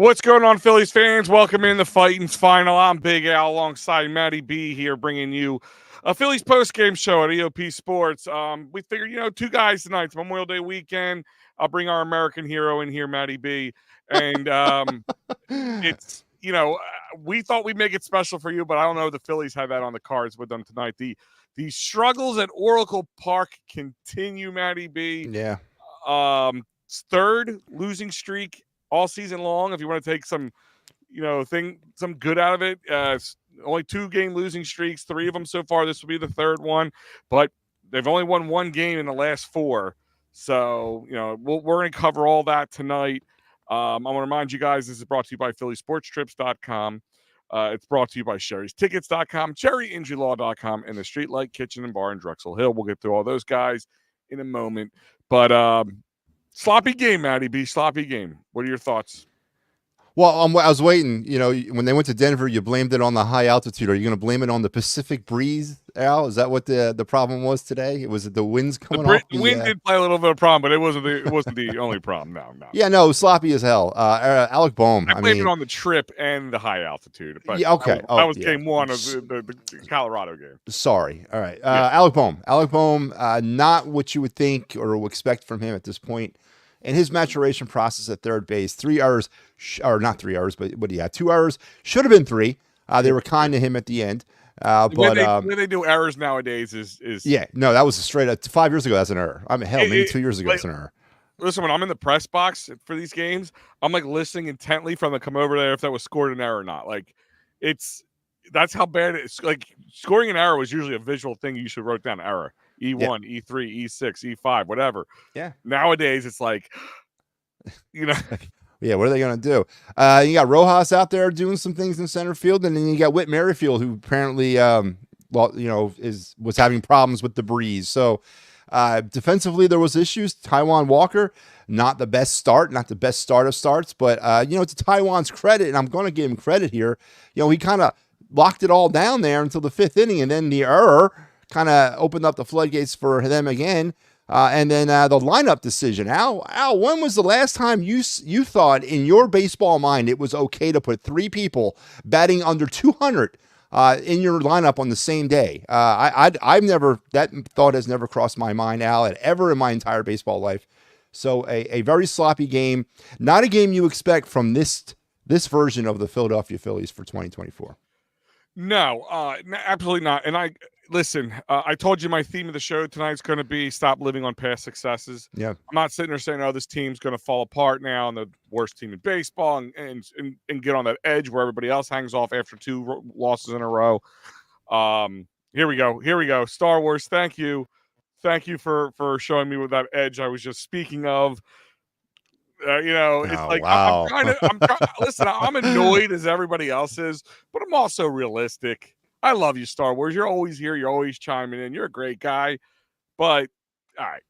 What's going on, Phillies fans? Welcome in the Fighting's Final. I'm Big Al alongside Matty B here, bringing you a Phillies postgame show at EOP Sports. We figured, two guys tonight. It's Memorial Day weekend. I'll bring our American hero in here, Matty B. And it's, we thought we'd make it special for you, but I don't know if the Phillies have that on the cards with them tonight. The struggles at Oracle Park continue, Matty B. Yeah. Third losing streak all season long. If you want to take some, some good out of it, only 2-game losing streaks, 3 of them so far. This will be the third one, but they've only won 1 game in the last 4. So, we're going to cover all that tonight. I want to remind you guys, this is brought to you by PhillySportsTrips.com. It's brought to you by Sherry'sTickets.com, CherryInjuryLaw.com, and the Streetlight Kitchen and Bar in Drexel Hill. We'll get through all those guys in a moment. But sloppy game, Matty B. Sloppy game. What are your thoughts? Well, I was waiting. When they went to Denver, you blamed it on the high altitude. Are you going to blame it on the Pacific breeze, Al? Is that what the problem was today? Was it the winds coming off? The wind did play a little bit of a problem, but it wasn't the only problem. No. Yeah, no, it was sloppy as hell. Alec Boehm. I blamed it on the trip and the high altitude. But yeah, okay. That was game 1 of the Colorado game. Sorry. All right. Alec Boehm, not what you would think or expect from him at this point. And his maturation process at third base, 3 hours, or not 3 hours, but what do you have? 2 hours, should have been 3. They were kind to him at the end. When they do errors nowadays is yeah, no, that was a straight up 5 years ago. That's an error. I mean, hell, maybe 2 years ago, that's an error. Listen, when I'm in the press box for these games, I'm like listening intently from the come over there if that was scored an error or not. Like, that's how bad it's like. Scoring an error was usually a visual thing. You should wrote down error. E1, yeah. E3, E6, E5, whatever. Yeah. Nowadays, it's like, Yeah, what are they going to do? You got Rojas out there doing some things in center field, and then you got Whit Merrifield, who apparently, was having problems with the breeze. So defensively, there was issues. Taijuan Walker, not the best start of starts, but, to Taijuan's credit, and I'm going to give him credit here, he kind of locked it all down there until the 5th inning, and then the error kind of opened up the floodgates for them again. And then the lineup decision. Al, when was the last time you thought in your baseball mind it was okay to put 3 people batting under 200 in your lineup on the same day? I've never, that thought has never crossed my mind, Al, ever in my entire baseball life. So a very sloppy game. Not a game you expect from this version of the Philadelphia Phillies for 2024. No, absolutely not. And listen, I told you my theme of the show tonight is going to be stop living on past successes. Yeah. I'm not sitting there saying, this team's going to fall apart now and the worst team in baseball and get on that edge where everybody else hangs off after 2 losses in a row. Here we go. Star Wars, thank you. Thank you for showing me with that edge I was just speaking of. It's like, wow. Listen, I'm annoyed as everybody else is, but I'm also realistic. I love you, Star Wars. You're always here. You're always chiming in. You're a great guy. But, all right,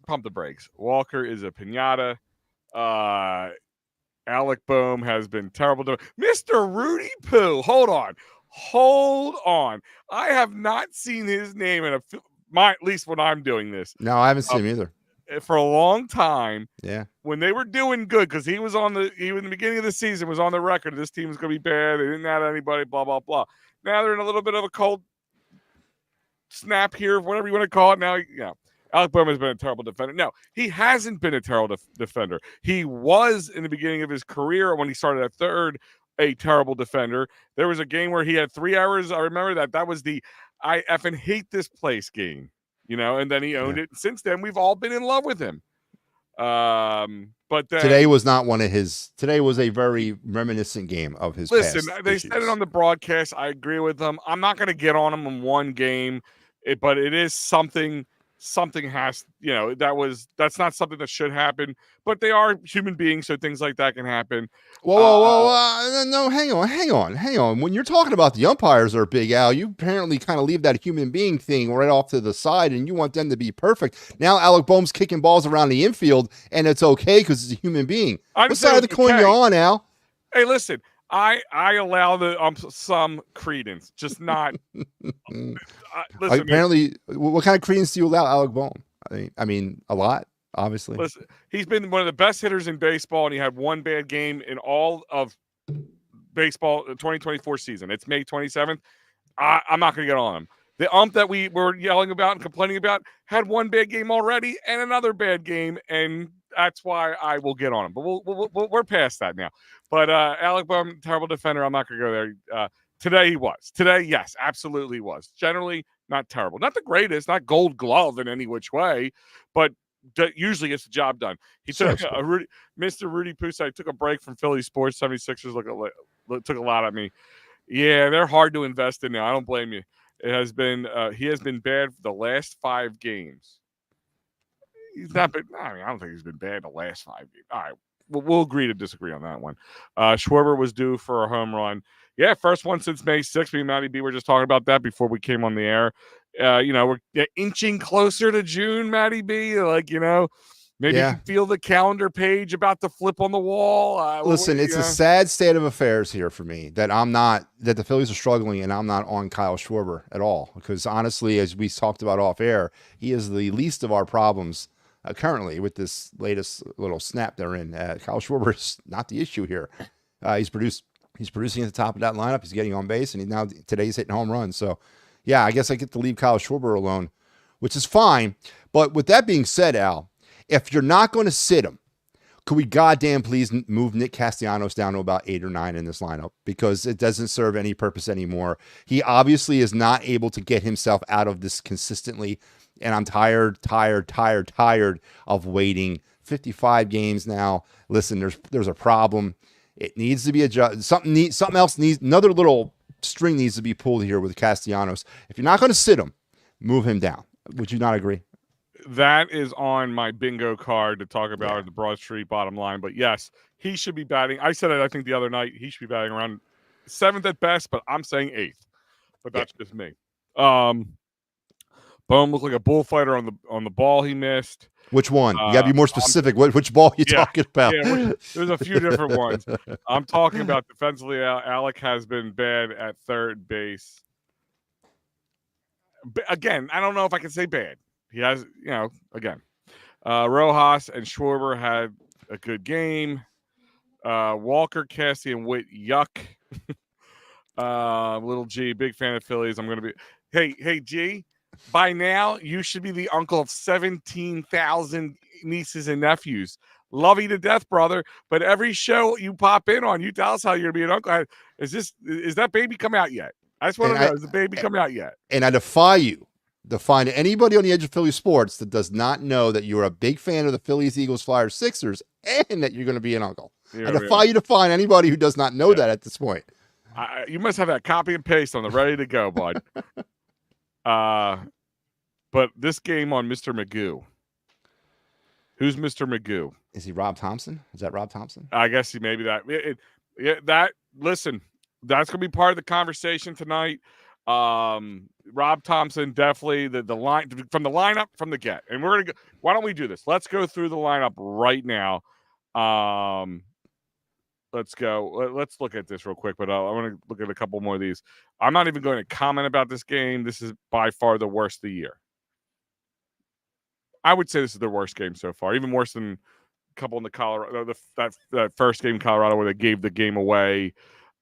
pump the brakes. Walker is a piñata. Alec Boehm has been terrible. Mr. Rudy Poo. Hold on. I have not seen his name in at least when I'm doing this. No, I haven't seen him either. For a long time. Yeah. When they were doing good, because he was in the beginning of the season was on the record, this team is going to be bad. They didn't add anybody, blah, blah, blah. Now they're in a little bit of a cold snap here, whatever you want to call it. Now, Alec Boehm has been a terrible defender. No, he hasn't been a terrible defender. He was in the beginning of his career when he started at third, a terrible defender. There was a game where he had 3 hours. I remember that was the I effing hate this place game. And then he owned it. Since then, we've all been in love with him. But then, today was not one of his. Today was a very reminiscent game of his. Listen, past they issues. said it on the broadcast. I agree with them. I'm not going to get on him in one game, but it is something. Something has, that's not something that should happen. But they are human beings, so things like that can happen. Whoa! No, hang on. When you're talking about the umpires are Big Al, you apparently kind of leave that human being thing right off to the side, and you want them to be perfect. Now Alec Boehm's kicking balls around the infield, and it's okay because it's a human being. What side of the coin you on, Al? Hey, listen. I allow the some credence, just not. Listen, apparently, what kind of credence do you allow Alec Boehm? I mean, a lot. obviously. Listen, he's been one of the best hitters in baseball, and he had one bad game in all of baseball 2024 season. It's May 27th. I'm not going to get on him. The ump that we were yelling about and complaining about had one bad game already and another bad game, and that's why I will get on him. But we're past that now. But Alec Bohm, terrible defender. I'm not going to go there. Today he was. Today, yes, absolutely was. Generally, not terrible. Not the greatest, not gold glove in any which way, but usually gets the job done. He took Mr. Rudy Pusey took a break from Philly sports. 76ers took a lot at me. Yeah, they're hard to invest in now. I don't blame you. It has been he has been bad for the last 5 games. He's not been. I mean, I don't think he's been bad the last 5 games. All right, we'll agree to disagree on that one. Schwarber was due for a home run. Yeah, first one since May 6th. Me and Matty B were just talking about that before we came on the air. We're inching closer to June, Matty B. Maybe you can feel the calendar page about to flip on the wall. Listen, it's a sad state of affairs here for me that the Phillies are struggling and I'm not on Kyle Schwarber at all. Because honestly, as we talked about off air, he is the least of our problems currently with this latest little snap they're in. Kyle Schwarber is not the issue here. He's producing at the top of that lineup. He's getting on base, and today he's hitting home runs. So, yeah, I guess I get to leave Kyle Schwarber alone, which is fine. But with that being said, Al, if you're not going to sit him, could we goddamn please move Nick Castellanos down to about 8 or 9 in this lineup? Because it doesn't serve any purpose anymore. He obviously is not able to get himself out of this consistently, and I'm tired of waiting. 55 games now. Listen, there's a problem. It needs to be adjusted. Something else needs, another little string needs to be pulled here with Castellanos. If you're not going to sit him, move him down. Would you not agree? That is on my bingo card to talk about the Broad Street bottom line. But yes, he should be batting. I said it, I think, the other night. He should be batting around 7th at best, but I'm saying 8th. But that's just me. Bohm looked like a bullfighter on the ball he missed. Which one? You got to be more specific. Which ball are you talking about? Yeah, there's a few different ones. I'm talking about defensively. Alec has been bad at third base. Again, I don't know if I can say bad. He has, again, Rojas and Schwarber had a good game. Walker, Cassie, and Witt, yuck. Little G, big fan of Phillies. I'm going to be, hey, G, by now you should be the uncle of 17,000 nieces and nephews. Love you to death, brother. But every show you pop in on, you tell us how you're going to be an uncle. Is that baby come out yet? I just want to know, is the baby coming out yet? And I defy you to find anybody on the edge of Philly sports that does not know that you're a big fan of the Phillies, Eagles, Flyers, Sixers, and that you're going to be an uncle. I defy you to find anybody who does not know that at this point. You must have that copy and paste on the ready to go, bud. But this game on Mr. Magoo. Who's Mr. Magoo? Is he Rob Thompson? Is that Rob Thompson? I guess he may be that. Listen, that's going to be part of the conversation tonight. Rob Thompson, definitely the line from the lineup from the get. And we're going to go. Why don't we do this? Let's go through the lineup right now. Let's go. Let's look at this real quick, but I want to look at a couple more of these. I'm not even going to comment about this game. This is by far the worst of the year. I would say this is the worst game so far, even worse than a couple in the Colorado, that first game in Colorado where they gave the game away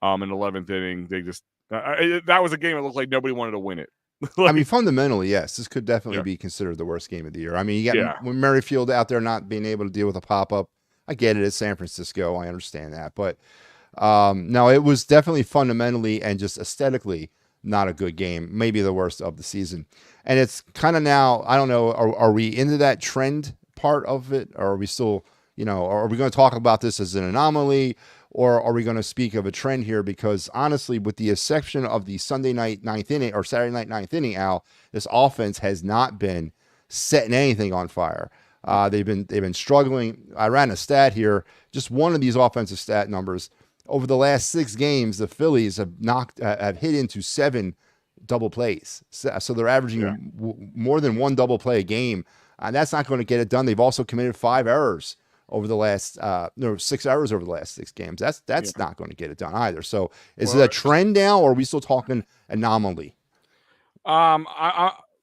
in the 11th inning. They just that was a game that looked like nobody wanted to win it. I mean, fundamentally, yes, this could definitely be considered the worst game of the year. I mean, you got Merrifield out there not being able to deal with a pop-up. I get it. It's San Francisco. I understand that. But no, it was definitely fundamentally and just aesthetically not a good game. Maybe the worst of the season. And it's kind of now, I don't know, are we into that trend part of it? Or are we still, are we going to talk about this as an anomaly? Or are we going to speak of a trend here? Because honestly, with the exception of the Sunday night 9th inning or Saturday night 9th inning, Al, this offense has not been setting anything on fire. They've been struggling. I ran a stat here, just one of these offensive stat numbers. Over the last 6 games, the Phillies have hit into 7 double plays. So they're averaging more than 1 double play a game. And that's not going to get it done. They've also committed 5 errors over the last 6 errors over the last 6 games. That's not going to get it done either. So is it a trend now, or are we still talking anomaly?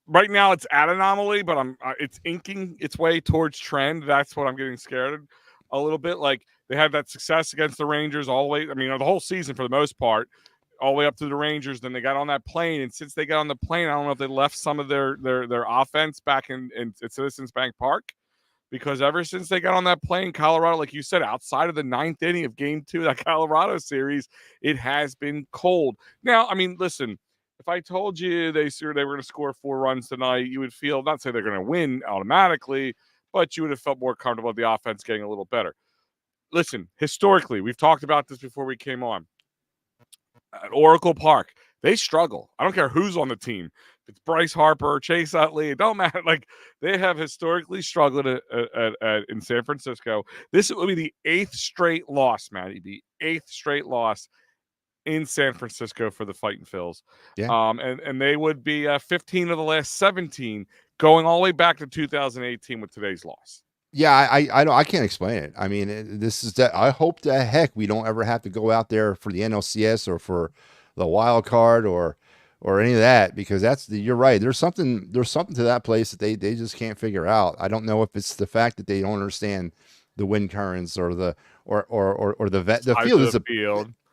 right now it's at anomaly, but it's inking its way towards trend. That's what I'm getting scared a little bit. Like they had that success against the Rangers all the way. I mean, the whole season for the most part, all the way up to the Rangers. Then they got on that plane, and since they got on the plane, I don't know if they left some of their offense back in Citizens Bank Park. Because ever since they got on that plane, Colorado, like you said, outside of the 9th inning of Game 2 of that Colorado series, it has been cold. Now, I mean, listen, if I told you they were going to score 4 runs tonight, you would feel, not say they're going to win automatically, but you would have felt more comfortable with the offense getting a little better. Listen, historically, we've talked about this before we came on. At Oracle Park, they struggle. I don't care who's on the team. If it's Bryce Harper or Chase Utley, it don't matter. Like they have historically struggled in San Francisco. This will be the 8th straight loss, Matty. The 8th straight loss in San Francisco for the Fighting Phils. Yeah. And they would be 15 of the last 17, going all the way back to 2018 with today's loss. Yeah, I can't explain it. I mean, this is that. I hope to heck we don't ever have to go out there for the NLCS or for the wild card or any of that, because you're right. There's something to that place that they just can't figure out. I don't know if it's the fact that they don't understand the wind currents or the field is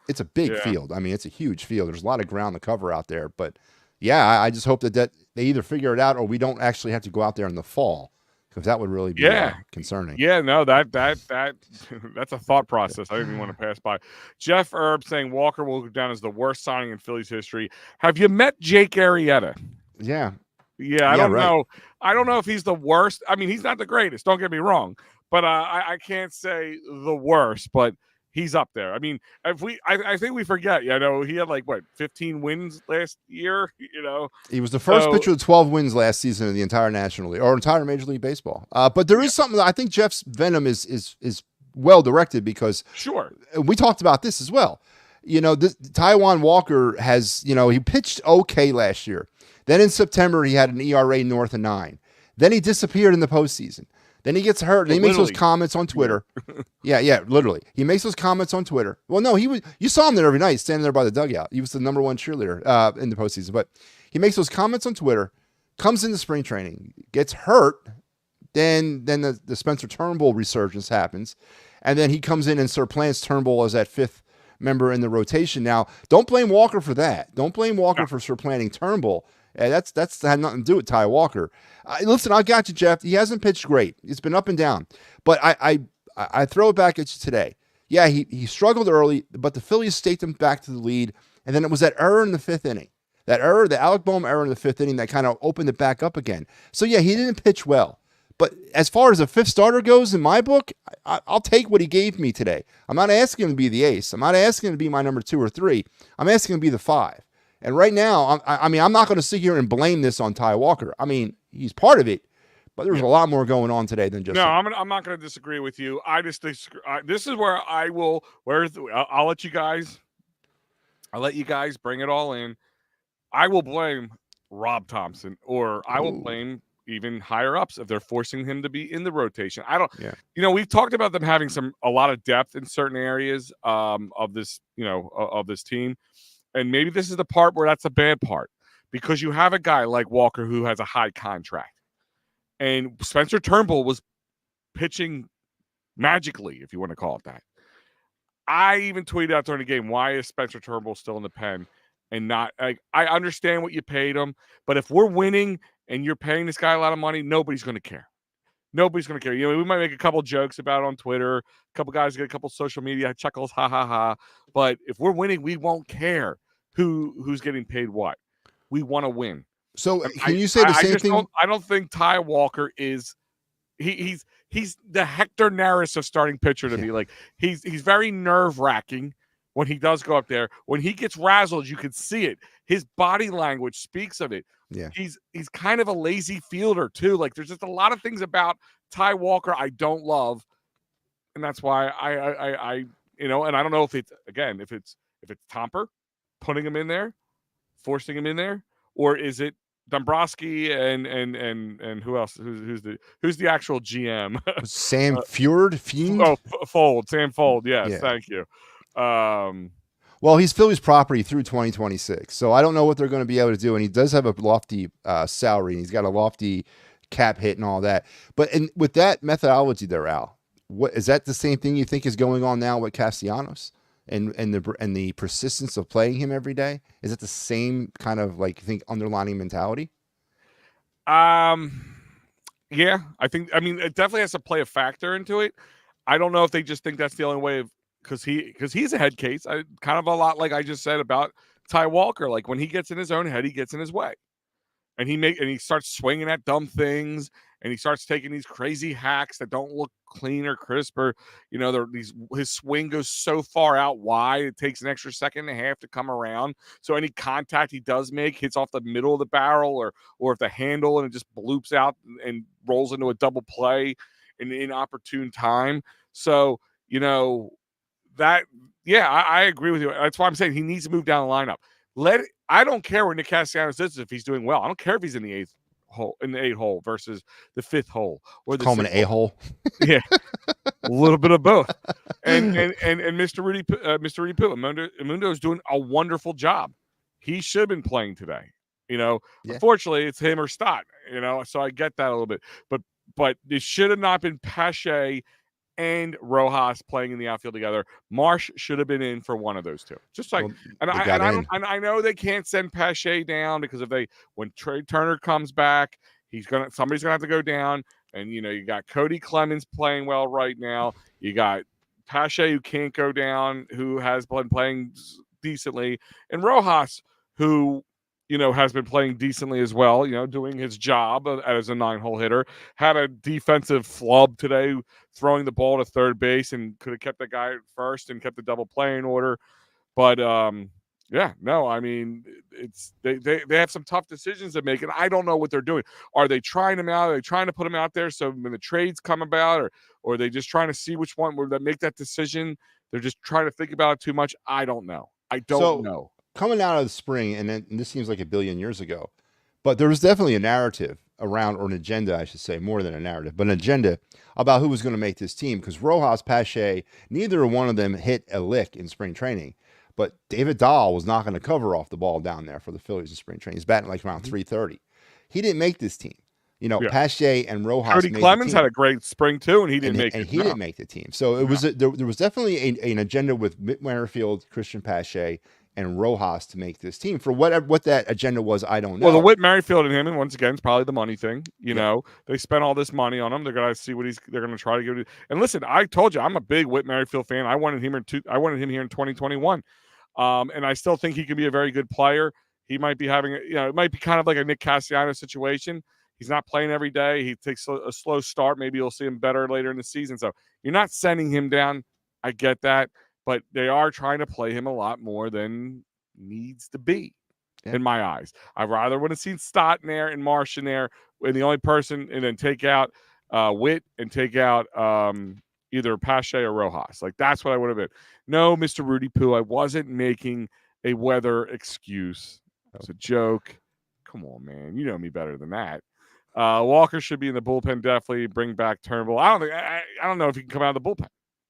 it's a big field. I mean, it's a huge field. There's a lot of ground to cover out there, but yeah, I just hope that they either figure it out or we don't actually have to go out there in the fall. Because that would really be concerning. Yeah, no, that's a thought process I didn't even want to pass by. Jeff Erb saying Walker will go down as the worst signing in Phillies history. Have you met Jake Arrieta? Yeah. I don't know. I don't know if he's the worst. I mean, he's not the greatest. Don't get me wrong, but I can't say the worst. But he's up there. I mean, I think we forget. I know he had 15 wins last year. He was the first pitcher with 12 wins last season in the entire National League or entire Major League Baseball. But there is something that I think Jeff's venom is well directed, because we talked about this as well. Taijuan Walker has, he pitched okay last year. Then in September he had an ERA north of 9. Then he disappeared in the postseason. Then he gets hurt, and he makes those comments on Twitter. Yeah, literally. He makes those comments on Twitter. Well, no, you saw him there every night, standing there by the dugout. He was the number 1 cheerleader in the postseason. But he makes those comments on Twitter, comes into spring training, gets hurt, then the Spencer Turnbull resurgence happens, and then he comes in and surplants Turnbull as that 5th member in the rotation. Now, don't blame Walker for that. Don't blame Walker for supplanting Turnbull. That's had nothing to do with Ty Walker. Listen, I got you, Jeff. He hasn't pitched great. It's been up and down. But I throw it back at you today. Yeah, he struggled early, but the Phillies staked him back to the lead. And then it was that error in the 5th inning. That error, the Alec Boehm error in the 5th inning, that kind of opened it back up again. So, yeah, he didn't pitch well. But as far as a 5th starter goes in my book, I'll take what he gave me today. I'm not asking him to be the ace. I'm not asking him to be my number 2 or 3. I'm asking him to be the 5. And right now, I'm not going to sit here and blame this on Ty Walker. I mean, he's part of it, but there's a lot more going on today than just. No, I'm not going to disagree with you. I just disagree. This is where I will. I'll let you guys. I'll let you guys bring it all in. I will blame Rob Thompson, or I will blame even higher ups if they're forcing him to be in the rotation. I don't. Yeah. We've talked about them having a lot of depth in certain areas of this. Of this team. And maybe this is the part where that's a bad part, because you have a guy like Walker who has a high contract, and Spencer Turnbull was pitching magically, if you want to call it that. I even tweeted out during the game, why is Spencer Turnbull still in the pen and not? I understand what you paid him, but if we're winning and you're paying this guy a lot of money, nobody's going to care. Nobody's going to care. We might make a couple jokes about it on Twitter. A couple guys get a couple social media chuckles, ha, ha, ha. But if we're winning, we won't care who's getting paid what. We want to win. So can you say the same thing? I don't think Ty Walker is he's the Hector Neris of starting pitcher to me. Like he's very nerve-wracking when he does go up there. When he gets razzled, you can see it. His body language speaks of it. Yeah. He's kind of a lazy fielder too. Like there's just a lot of things about Ty Walker I don't love. And that's why I and I don't know if it's Tomper putting him in there, forcing him in there, or is it Dombrowski and who else? Who's the actual GM? Sam Fiend? Fold. Sam Fold. Yes, yeah. Thank you. Well, he's Phillies property through 2026, so I don't know what they're going to be able to do. And he does have a lofty salary, and he's got a lofty cap hit and all that. But with that methodology there, Al, what is that the same thing you think is going on now with Castellanos and the persistence of playing him every day? Is it the same kind of like you think underlining mentality? Yeah, I mean, it definitely has to play a factor into it. I don't know if they just think that's the only way of because he's a head case. Kind of a lot like I just said about Ty Walker. Like when he gets in his own head, he gets in his way, and he starts swinging at dumb things, and he starts taking these crazy hacks that don't look clean or crisp, or his swing goes so far out wide it takes an extra second and a half to come around. So any contact he does make hits off the middle of the barrel, or if the handle and it just bloops out and rolls into a double play in an inopportune time. So that, yeah, I agree with you. That's why I'm saying he needs to move down the lineup. I don't care where Nick Castellanos is if he's doing well. I don't care if he's in the eighth hole versus the fifth hole or the call him an a-hole. Yeah, a little bit of both. And Mr. Rudy Poo, Mundo is doing a wonderful job. He should have been playing today. Yeah. Unfortunately, it's him or Stott. So I get that a little bit, but it should have not been Pache and Rojas playing in the outfield together. Marsh should have been in for one of those two. Just like, I know they can't send Pache down because when Trey Turner comes back, somebody's gonna have to go down. And you got Cody Clemens playing well right now. You got Pache who can't go down, who has been playing decently, and Rojas who has been playing decently as well, doing his job as a 9-hole hitter. Had a defensive flub today, throwing the ball to third base, and could have kept the guy at first and kept the double play in order. But yeah, no, I mean, they have some tough decisions to make, and I don't know what they're doing. Are they trying him out? Are they trying to put him out there so when the trades come about, or are they just trying to see which one where they make that decision? They're just trying to think about it too much. I don't know. I don't know. Coming out of the spring, and this seems like a billion years ago, but there was definitely a narrative around, or an agenda, I should say, more than a narrative, but an agenda about who was going to make this team. Because Rojas, Pache, neither one of them hit a lick in spring training, but David Dahl was not going to cover off the ball down there for the Phillies in spring training. He's batting like around 330. He didn't make this team. Pache and Rojas. Cody Clemens had a great spring too, and he didn't didn't make the team. So it was there was definitely an agenda with Whit Merrifield, Christian Pache, and Rojas to make this team. For what that agenda was, I don't know. Well, the Whit Merrifield and him, and once again, it's probably the money thing. They spent all this money on him. They're gonna see what they're gonna try to give it. And listen, I told you I'm a big Whit Merrifield fan. I wanted him here in 2021, and I still think he can be a very good player. He might be having it might be kind of like a Nick Castellanos situation. He's not playing every day. He takes a slow start. Maybe you'll see him better later in the season. So you're not sending him down. I get that. But they are trying to play him a lot more than needs to be, in my eyes. I rather would have seen Stott in there and Marsh in there, and the only person, and then take out Witt and take out either Pache or Rojas. Like, that's what I would have been. No, Mr. Rudy Poo, I wasn't making a weather excuse. It was a joke. Come on, man. You know me better than that. Walker should be in the bullpen, definitely. Bring back Turnbull. I don't know if he can come out of the bullpen.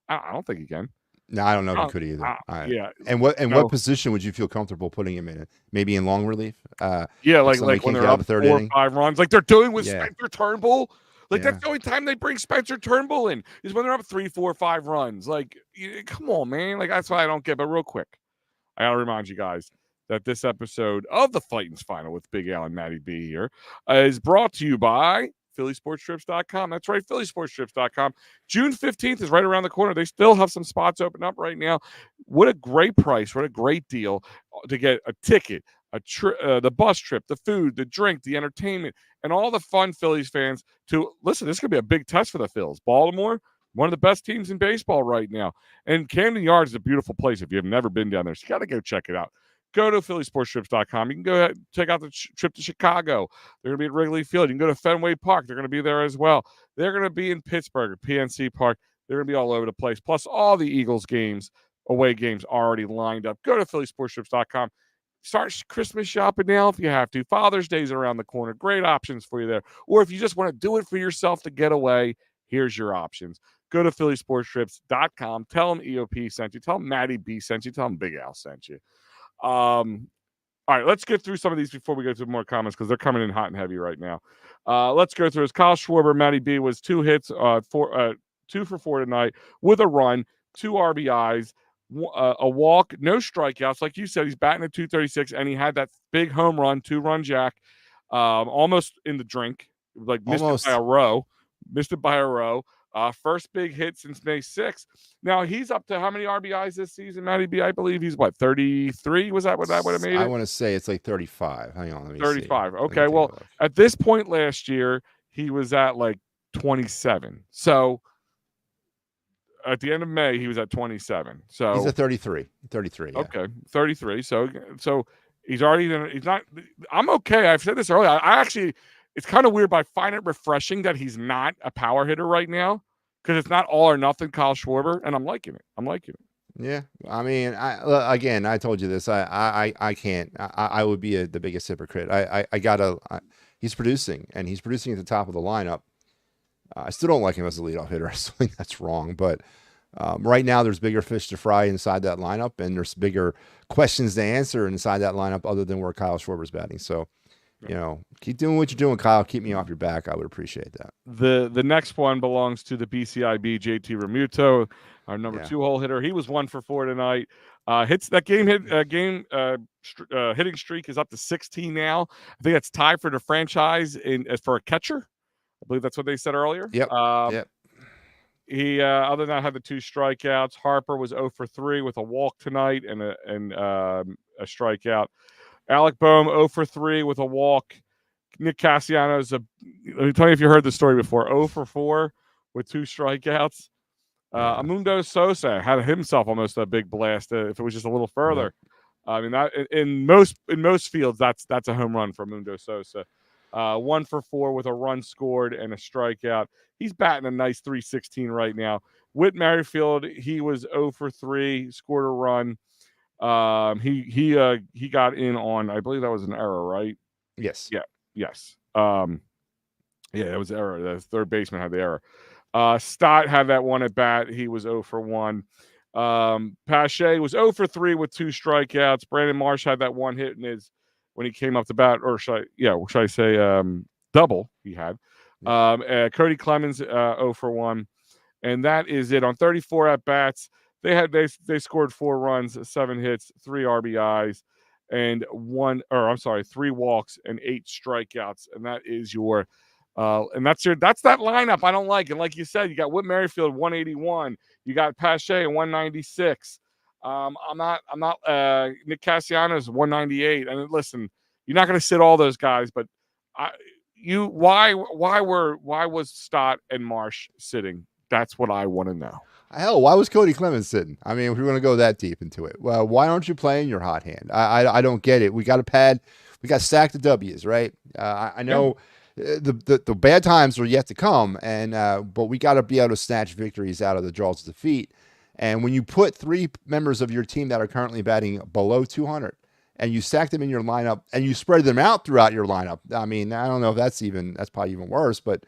I don't think he can. No, I don't know if he could either. Yeah. And what position would you feel comfortable putting him in? Maybe in long relief? Yeah, like when they're up 4 or 5 runs, like they're doing with Spencer Turnbull. Like that's the only time they bring Spencer Turnbull in is when they're up 3, 4, 5 runs. Like, come on, man. Like, that's what I don't get. But real quick, I gotta remind you guys that this episode of the Fighting's Final with Big Al and Matty B here is brought to you by PhillySportsTrips.com. That's right, PhillySportsTrips.com. June 15th is right around the corner. They still have some spots open up right now. What a great price. What a great deal to get a ticket, the bus trip, the food, the drink, the entertainment, and all the fun Phillies fans to listen. This could be a big test for the Phils. Baltimore, one of the best teams in baseball right now. And Camden Yards is a beautiful place if you have never been down there. So you got to go check it out. Go to PhillySportsTrips.com. You can go ahead and check out the trip to Chicago. They're going to be at Wrigley Field. You can go to Fenway Park. They're going to be there as well. They're going to be in Pittsburgh at PNC Park. They're going to be all over the place. Plus, all the Eagles games, away games, already lined up. Go to PhillySportsTrips.com. Start Christmas shopping now if you have to. Father's Day's around the corner. Great options for you there. Or if you just want to do it for yourself to get away, here's your options. go to phillysportstrips.com. Tell them EOP sent you. Tell them Matty B sent you. Tell them Big Al sent you. All right, let's get through some of these before we go to more comments because they're coming in hot and heavy right now. Let's go through this. Kyle Schwarber, Matty B was 2 hits, 2 for 4 tonight with a run, 2 RBIs, a walk, no strikeouts. Like you said, he's batting at 236, and he had that big home run, 2-run jack, almost in the drink, like missed it by a row. First big hit since May 6th. Now he's up to how many RBIs this season, Matty B? I believe he's 33. Was that what that would have made it? I want to say it's like 35. Hang on, let me 35. See. Okay, well, at this point last year, he was at like 27. So at the end of May, he was at 27. So he's at 33. 33. Yeah. Okay, 33. So he's already. He's not. I'm okay. I've said this earlier. I actually. It's kind of weird, but I find it refreshing that he's not a power hitter right now because it's not all or nothing Kyle Schwarber, and I'm liking it. Yeah, I mean, I told you this. I can't. I would be the biggest hypocrite. He's producing, and he's producing at the top of the lineup. I still don't like him as a leadoff hitter. I still think that's wrong, but right now there's bigger fish to fry inside that lineup, and there's bigger questions to answer inside that lineup other than where Kyle Schwarber's batting. So. Keep doing what you're doing, Kyle. Keep me off your back. I would appreciate that. The next one belongs to the BCIB JT Remuto, our number 2 hole hitter. He was 1 for 4 tonight. Hitting streak is up to 16 now. I think that's tied for the franchise for a catcher. I believe that's what they said earlier. Yep. He other than that had the 2 strikeouts. Harper was 0 for 3 with a walk tonight and a strikeout. Alec Boehm 0 for 3 with a walk. Nick Castellanos, let me tell you if you heard the story before, 0 for 4 with 2 strikeouts. Amundo Sosa had himself almost a big blast if it was just a little further. Yeah. I mean, that in most fields, that's a home run for Amundo Sosa. 1 for 4 with a run scored and a strikeout. He's batting a nice 316 right now. Whit Merrifield, he was 0 for 3, scored a run. He got in on, I believe that was an error, right? Yes. Yeah. Yes. It was an error. The third baseman had the error. Stott had that one at bat. He was 0 for 1. Pache was 0 for 3 with 2 strikeouts. Brandon Marsh had that one hit when he came up to bat, or should I say double he had. Cody Clemens 0 for 1. And that is it on 34 at bats. They scored 4 runs, 7 hits, 3 RBIs, and 3 walks and 8 strikeouts. And that is your that's that lineup I don't like. And like you said, you got Whit Merrifield 181, you got Pache 196. I'm not Nick Castellanos 198. And listen, you're not going to sit all those guys, but why was Stott and Marsh sitting? That's what I want to know. Hell, why was Cody Clemens sitting? I mean, if we're going to go that deep into it, well, why aren't you playing your hot hand? I don't get it. We got a pad. We got stacked of W's, right? I know the bad times are yet to come, and but we got to be able to snatch victories out of the jaws of defeat. And when you put 3 members of your team that are currently batting below 200, and you stack them in your lineup, and you spread them out throughout your lineup, I mean, I don't know if that's probably even worse, but.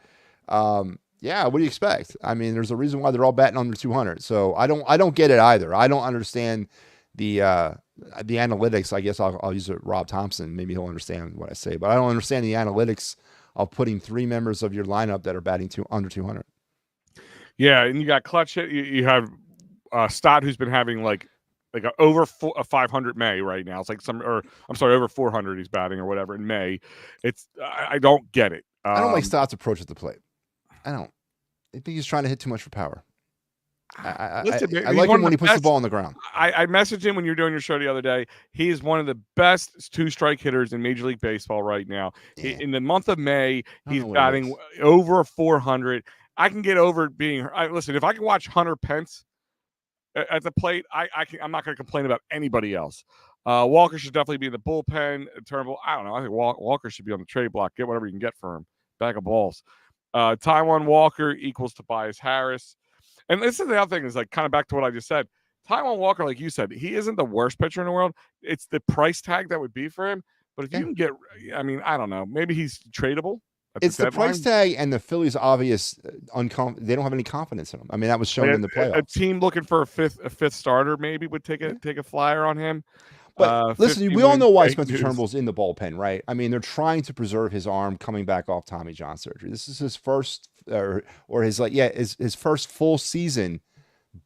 Yeah, what do you expect? I mean, there's a reason why they're all batting under 200. So I don't get it either. I don't understand the analytics. I guess I'll use it Rob Thompson. Maybe he'll understand what I say. But I don't understand the analytics of putting 3 members of your lineup that are batting under 200. Yeah, and you got clutch hit. You have Stott, who's been having like over 500 May right now. It's like over 400 he's batting or whatever in May. I don't get it. I don't like Stott's approach at the plate. I don't. I think he's trying to hit too much for power. I like him when he puts the ball on the ground. I messaged him when you were doing your show the other day. He is one of the best 2-strike hitters in Major League Baseball right now. Yeah. In the month of May, he's batting over 400. I can get over being. Listen, if I can watch Hunter Pence at the plate, I'm not going to complain about anybody else. Walker should definitely be in the bullpen. Turnbull, I don't know. I think Walker should be on the trade block. Get whatever you can get for him. Bag of balls. Taijuan Walker equals Tobias Harris. And this is the other thing is like kind of back to what I just said. Taijuan Walker, like you said, he isn't the worst pitcher in the world. It's the price tag that would be for him. But if you can get, I mean, I don't know. Maybe he's tradable. at It's the the price deadline. tag and the Phillies' obvious they don't have any confidence in him. I mean, that was shown Like in the a playoffs. team looking for a fifth starter maybe would take Yeah. a flyer on him. But listen, 50 we all wins, know why fake Spencer news. Turnbull's in the bullpen, right? I mean, they're trying to preserve his arm coming back off Tommy John surgery. This is his first, or his his first full season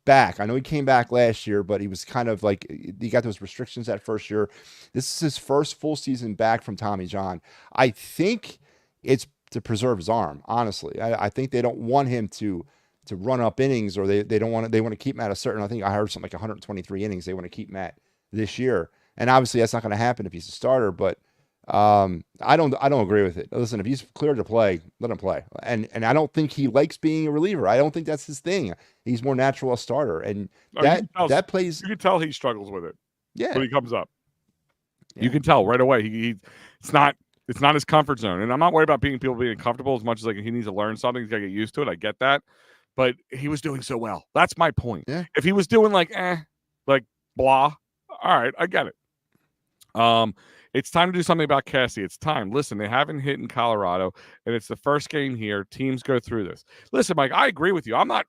back. I know he came back last year, but he was kind of like he got those restrictions that first year. This is his first full season back from Tommy John. I think it's to preserve his arm. Honestly, I think they don't want him to run up innings, or they don't want to. They want to keep him at a certain. I think I heard something like 123 innings. They want to keep him at this year, and obviously that's not going to happen if he's a starter. But I don't agree with it. Listen, if he's cleared to play, let him play. And I don't think he likes being a reliever. I don't think that's his thing. He's more natural a starter, and that plays. You can tell he struggles with it Yeah, when he comes up. yeah. You can tell right away. It's not his comfort zone, and I'm not worried about people being comfortable as much as like he needs to learn something. He's got to get used to it. I get that, but he was doing so well. That's my point. Yeah. If he was doing like blah, all right, I get it. It's time to do something about Cassie. It's time. Listen, they haven't hit in Colorado, and it's the first game here. Teams go through this. Listen, Mike, I agree with you. I'm not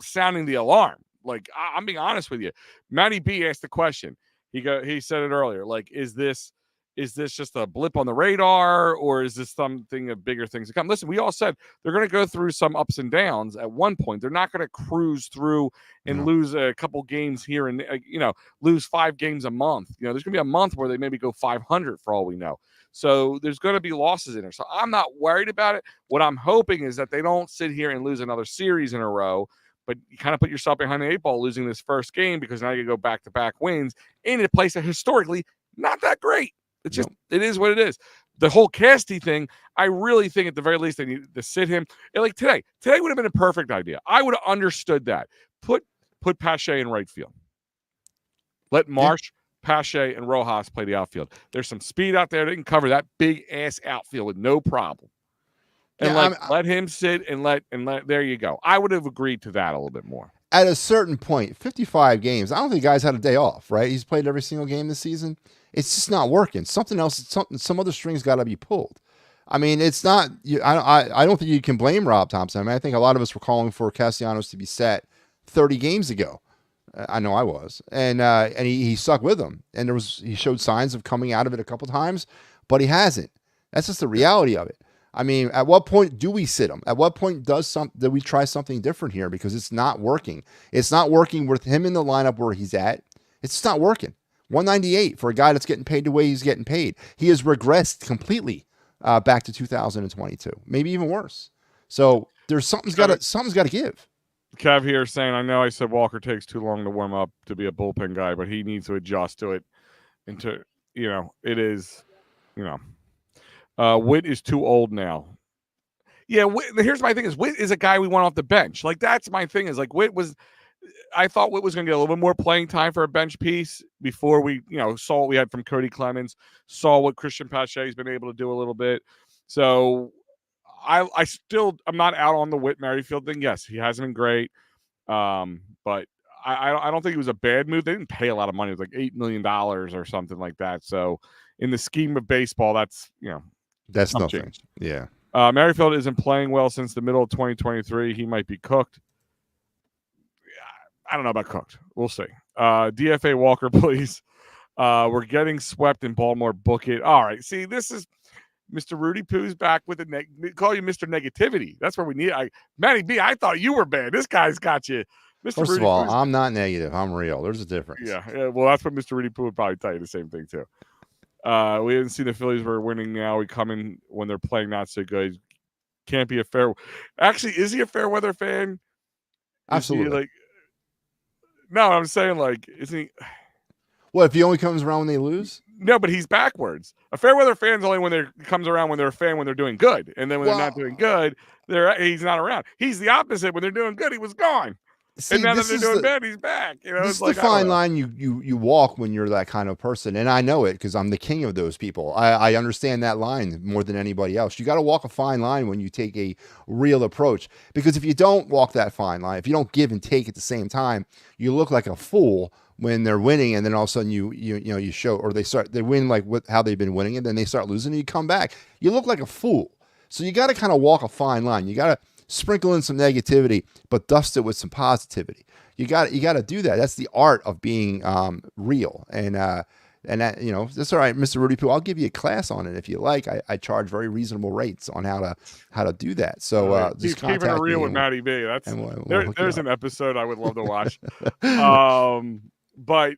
sounding the alarm. Like I'm being honest with you. Matty B asked the question. He said it earlier. Like, is this just a blip on the radar, or is this something of bigger things to come? Listen, we all said they're going to go through some ups and downs at one point. They're not going to cruise through and lose a couple games here and lose 5 games a month. There's going to be a month where they maybe go 500 for all we know. So there's going to be losses in there. So I'm not worried about it. What I'm hoping is that they don't sit here and lose another series in a row, but you kind of put yourself behind the 8 ball losing this first game, because now you go back-to-back wins in a place that historically not that great. It's just, It is what it is. The whole Casty thing, I really think at the very least they need to sit him. Like today would have been a perfect idea. I would have understood that. Put Pache in right field. Let Marsh, Pache, and Rojas play the outfield. There's some speed out there. They can cover that big ass outfield with no problem. And let him sit and let there you go. I would have agreed to that a little bit more. At a certain point, 55 games, I don't think the guy's had a day off, right? He's played every single game this season. It's just not working. Something else, some other strings got to be pulled. I mean, it's not. I don't think you can blame Rob Thompson. I mean, I think a lot of us were calling for Castellanos to be set 30 games ago. I know I was, and he stuck with them, and he showed signs of coming out of it a couple times, but he hasn't. That's just the reality of it. I mean, at what point do we sit him? At what point do we try something different here? Because it's not working. It's not working with him in the lineup where he's at. It's just not working. 198 for a guy that's getting paid the way he's getting paid. He has regressed completely back to 2022, maybe even worse. So there's something's got to give. Kev here saying, I know I said Walker takes too long to warm up to be a bullpen guy, but he needs to adjust to it. It is, Witt is too old now. Yeah, here's my thing: Witt is a guy we want off the bench. Like that's my thing. Is like I thought Witt was going to get a little bit more playing time for a bench piece before we, saw what we had from Cody Clemens, saw what Christian Pache has been able to do a little bit. So I'm not out on the Witt Merrifield thing. Yes, he hasn't been great, but I don't think it was a bad move. They didn't pay a lot of money. It was like $8 million or something like that. So in the scheme of baseball, that's that's nothing. Change. Yeah. Merrifield isn't playing well since the middle of 2023. He might be cooked. I don't know about cooked. We'll see. DFA Walker, please. We're getting swept in Baltimore. Book it. All right. See, this is Mr. Rudy Poo's back with call you Mr. Negativity. That's where we need. Matty B, I thought you were bad. This guy's got you. Mr. First Rudy of all, Poo's I'm not negative. I'm real. There's a difference. Yeah. Well, that's what Mr. Rudy Poo would probably tell you the same thing, too. We haven't seen the Phillies were winning now. We come in when they're playing not so good. Can't be a fair. Actually, is he a fair weather fan? Absolutely. No, I'm saying isn't he? What if he only comes around when they lose? No, but he's backwards. A fair weather fan's only when they comes around when they're a fan when they're doing good, and then when they're not doing good, he's not around. He's the opposite. When they're doing good, he was gone. See, and now that they're doing bad, he's back. This is the fine line you walk when you're that kind of person, and I know it because I'm the king of those people. I understand that line more than anybody else. You got to walk a fine line when you take a real approach, because if you don't walk that fine line, if you don't give and take at the same time, you look like a fool when they're winning, and then all of a sudden you show, or they win like how they've been winning, and then they start losing, and you come back, you look like a fool. So you got to kind of walk a fine line. You got to sprinkle in some negativity, but dust it with some positivity. You got to do that. That's the art of being real. And that, that's all right, Mr. Rudy Poo. I'll give you a class on it if you like. I charge very reasonable rates on how to do that. So just keeping it real with Matty B. That's there's an episode I would love to watch. But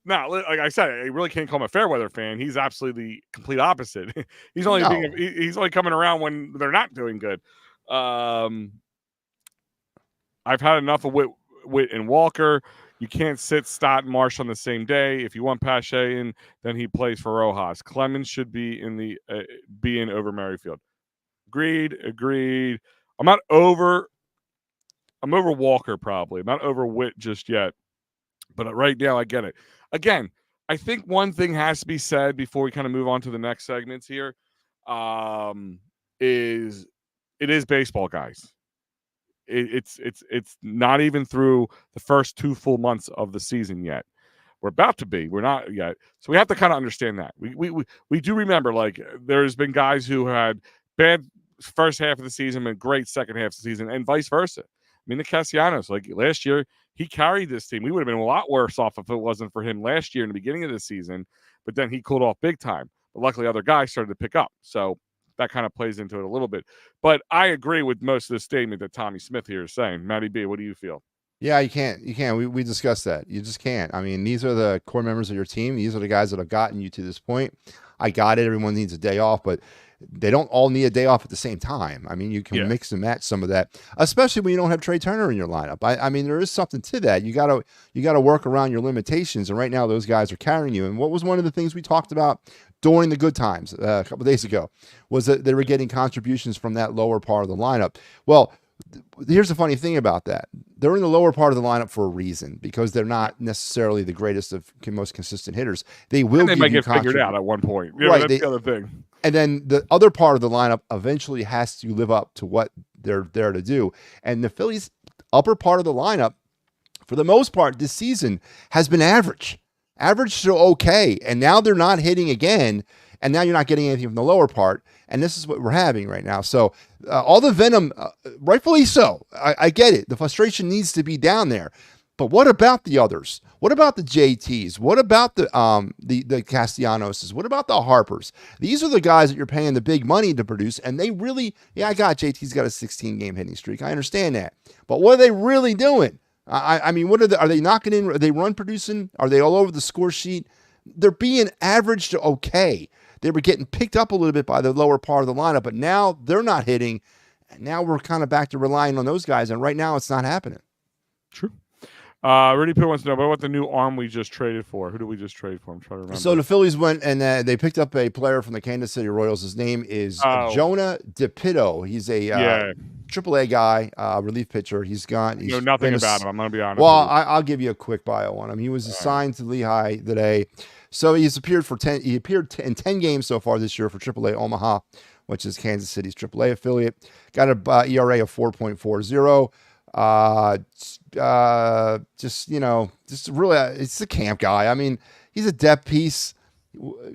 now, like I said, I really can't call him a fair weather fan. He's absolutely the complete opposite. He's only coming around when they're not doing good. I've had enough of Witt and Walker. You can't sit Stott and Marsh on the same day. If you want Pache in, then he plays for Rojas. Clemens should be in over Merrifield. Agreed. I'm over Walker probably. I'm not over Witt just yet. But right now, I get it. Again, I think one thing has to be said before we kind of move on to the next segments here. Is it is baseball, guys. It's not even through the first 2 full months of the season yet. We're about to be. We're not yet. So we have to kind of understand that. We do remember, like, there's been guys who had bad first half of the season and great second half of the season, and vice versa. I mean, the Castellanos, like last year, he carried this team. We would have been a lot worse off if it wasn't for him last year in the beginning of the season, but then he cooled off big time. But luckily, other guys started to pick up. So that kind of plays into it a little bit. But I agree with most of the statement that Tommy Smith here is saying. Matty B, what do you feel? Yeah, you can't. We discussed that. You just can't. I mean, these are the core members of your team. These are the guys that have gotten you to this point. I got it. Everyone needs a day off, but they don't all need a day off at the same time. I mean, you can mix and match some of that, especially when you don't have Trey Turner in your lineup. I mean, there is something to that. You gotta work around your limitations. And right now, those guys are carrying you. And what was one of the things we talked about during the good times a couple of days ago was that they were getting contributions from that lower part of the lineup. Well, here's the funny thing about that. They're in the lower part of the lineup for a reason, because they're not necessarily the greatest of most consistent hitters. They might get figured out at one point. Right. That's the other thing. And then the other part of the lineup eventually has to live up to what they're there to do. And the Phillies' upper part of the lineup, for the most part this season, has been average to okay. And now they're not hitting again. And now you're not getting anything from the lower part. And this is what we're having right now. So all the venom, rightfully so. I get it. The frustration needs to be down there. But what about the others? What about the JTs? What about the Castellanoses? What about the Harpers? These are the guys that you're paying the big money to produce, and they really, I got JT's got a 16-game hitting streak. I understand that. But what are they really doing? I mean, are they knocking in? Are they run producing? Are they all over the score sheet? They're being average to okay. They were getting picked up a little bit by the lower part of the lineup, but now they're not hitting. And now we're kind of back to relying on those guys, and right now it's not happening. True. Rudy P wants to know about the new arm we just traded for. Who did we just trade for? I'm trying to remember. So the Phillies went and they picked up a player from the Kansas City Royals. His name is Jonah DePitto. He's a AAA guy, relief pitcher. He's know nothing about him. I'm going to be honest. Well, I'll give you a quick bio on him. He was assigned to Lehigh today. So he's appeared in 10 games so far this year for AAA Omaha, which is Kansas City's AAA affiliate. Got an ERA of 4.40. Just really, it's a camp guy. I mean, he's a depth piece.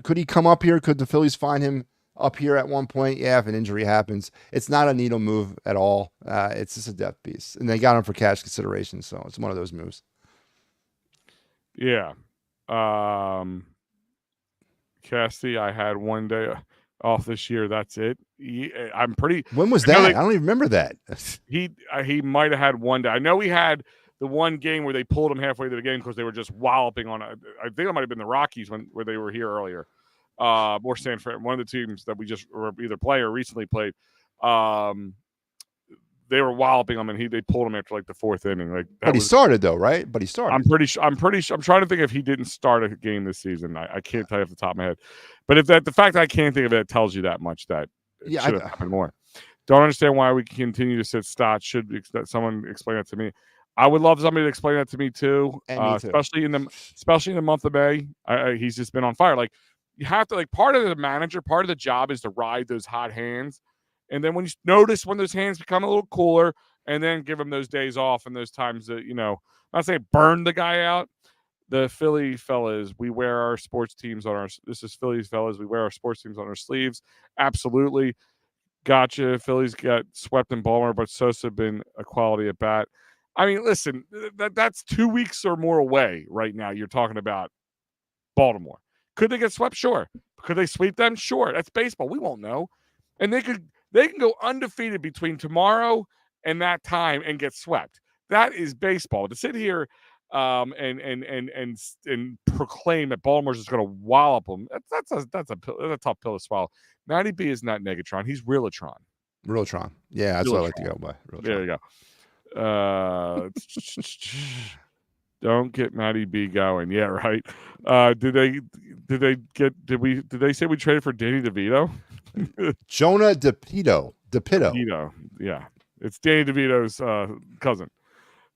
Could he come up here? Could the Phillies find him up here at one point? Yeah, if an injury happens. It's not a needle move at all. It's just a depth piece. And they got him for cash consideration, so it's one of those moves. Yeah. Cassie, I had one day off this year. That's it. I'm pretty. When was that? I don't even remember that. He might have had one day. I know he had the one game where they pulled him halfway through the game because they were just walloping on. I think it might have been the Rockies where they were here earlier, or San Fran. One of the teams that we just either play or recently played. They were walloping him, and they pulled him after like the fourth inning. But he started though, right? But he started. I'm pretty sure. I'm trying to think if he didn't start a game this season. I can't tell you off the top of my head. But if the fact that I can't think of it tells you that much, that it should have happened more. Don't understand why we continue to sit Stott. Should someone explain that to me? I would love somebody to explain that to me too. Especially in the month of May. He's just been on fire. Like, you have to, part of the job is to ride those hot hands. And then when you notice when those hands become a little cooler, and then give him those days off and those times that, I'm not saying burn the guy out. The Philly fellas, we wear our sports teams on this is Phillies fellas. We wear our sports teams on our sleeves. Absolutely. Gotcha. Phillies got swept in Baltimore, but Sosa been a quality at bat. I mean, listen, that's 2 weeks or more away right now. You're talking about Baltimore. Could they get swept? Sure. Could they sweep them? Sure. That's baseball. We won't know. And they can go undefeated between tomorrow and that time and get swept. That is baseball. To sit here and proclaim that Baltimore's just going to wallop them, that's a tough pill to swallow. Matty B is not Negatron. He's Realitron. Realtron. Yeah, that's what I like to go by. Realtron. There you go. Don't get Matty B going. Yeah, right. Did they say we traded for Danny DeVito? Jonah DePito. DePito. Yeah. It's Danny DeVito's cousin.